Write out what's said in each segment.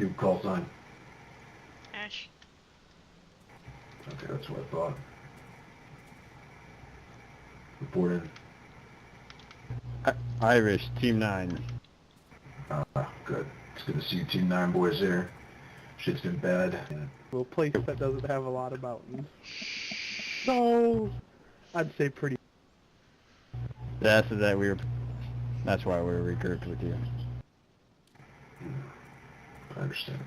You call sign. Ash. Okay, that's what I thought. Report in. Irish, Team 9. Good. It's good to see you Team 9 boys here. Shit's been bad. A place that doesn't have a lot of mountains. So, I'd say pretty. That's why we were regrouped with you. I understand.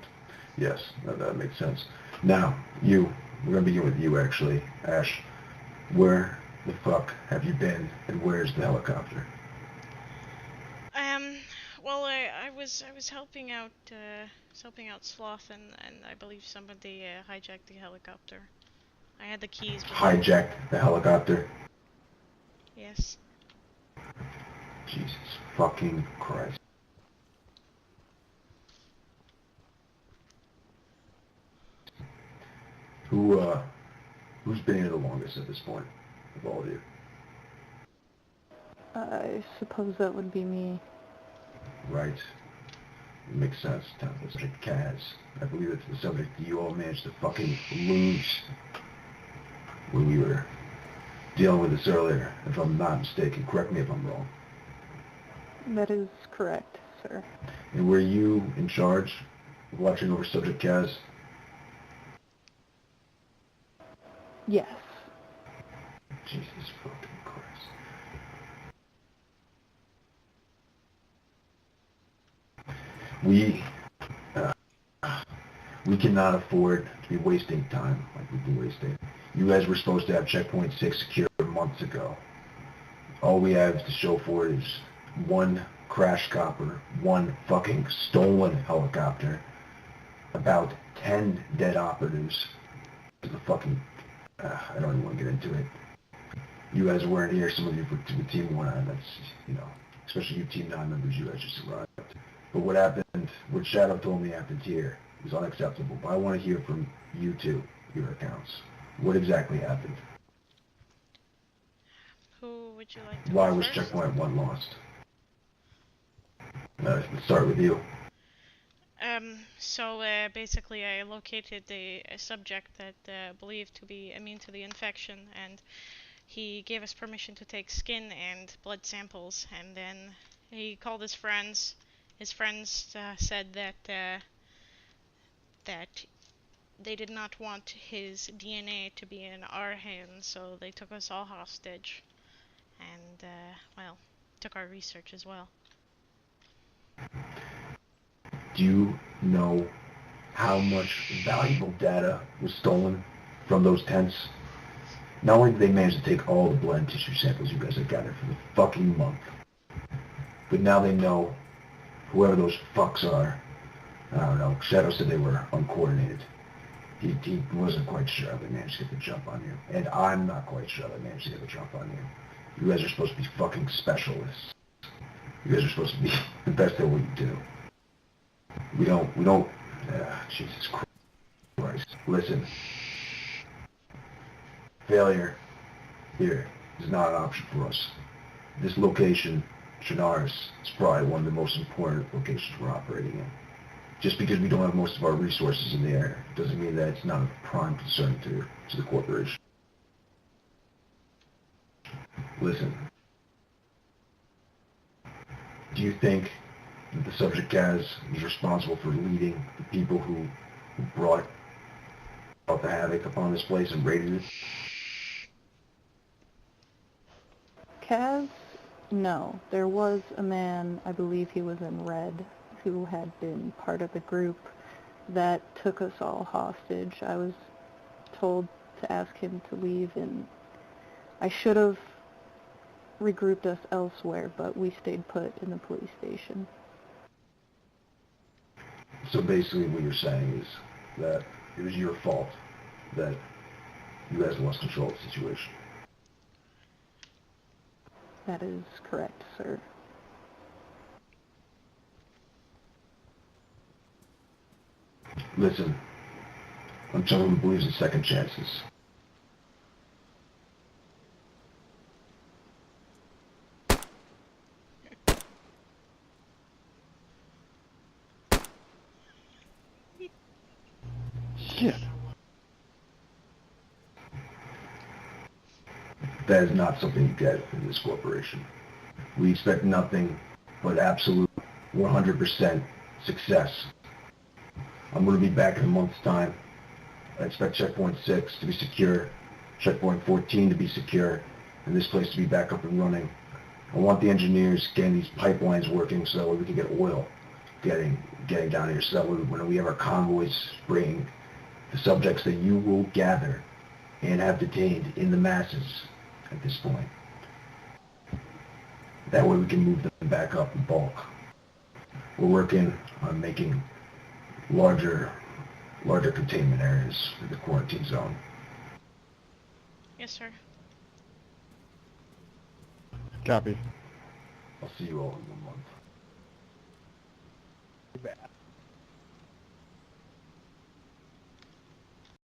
Yes, that makes sense. Now, we're gonna begin with you actually, Ash. Where the fuck have you been, and where's the helicopter? Well, I was helping out Sloth, and I believe somebody hijacked the helicopter. I had the keys. Hijacked the helicopter? Yes. Jesus fucking Christ. Who's been here the longest at this point, of all of you? I suppose that would be me. Right. Makes sense. Tempest, subject Kaz. I believe it's the subject that you all managed to fucking lose when we were dealing with this earlier, if I'm not mistaken. Correct me if I'm wrong. That is correct, sir. And were you in charge of watching over subject Kaz? Yes. Jesus fucking Christ. We cannot afford to be wasting time like we've been wasting. You guys were supposed to have checkpoint 6 secured months ago. All we have to show for it is one crash copper, one fucking stolen helicopter, about 10 dead operatives. The fucking, I don't even want to get into it. You guys weren't here, some of you were with Team 1, and that's, especially you Team 9 members, you guys just arrived. But what Shadow told me happened here is unacceptable. But I want to hear from you two, your accounts. What exactly happened? Who would you like to Why go was first? checkpoint 1 lost? Let's start with you. So basically I located a subject that believed to be immune to the infection, and he gave us permission to take skin and blood samples, and then he called his friends. His friends said that they did not want his DNA to be in our hands, so they took us all hostage, and well, took our research as well. Do you know how much valuable data was stolen from those tents? Not only did they manage to take all the blood and tissue samples you guys had gathered for the fucking month, but now they know whoever those fucks are. I don't know. Shadow said they were uncoordinated. He wasn't quite sure how they managed to get the jump on you. And I'm not quite sure how they managed to get the jump on you. You guys are supposed to be fucking specialists. You guys are supposed to be the best at what you do. We don't, Jesus Christ. Listen. Failure here is not an option for us. This location, Chernarus, is probably one of the most important locations we're operating in. Just because we don't have most of our resources in the air doesn't mean that it's not of prime concern to the corporation. Listen. Do you think that the subject Gaz is responsible for leading the people who brought out the havoc upon this place and raided it? Kaz? No. There was a man, I believe he was in red, who had been part of the group that took us all hostage. I was told to ask him to leave, and I should have regrouped us elsewhere, but we stayed put in the police station. So basically what you're saying is that it was your fault that you guys lost control of the situation. That is correct, sir. Listen, I'm someone who believes in second chances. That is not something you get in this corporation. We expect nothing but absolute 100% success. I'm going to be back in a month's time. I expect checkpoint 6 to be secure, checkpoint 14 to be secure, and this place to be back up and running. I want the engineers getting these pipelines working so that way we can get oil getting down here, so that way when we have our convoys bringing the subjects that you will gather and have detained in the masses at this point. That way we can move them back up in bulk. We're working on making larger containment areas for the quarantine zone. Yes, sir. Copy. I'll see you all in 1 month. Bad.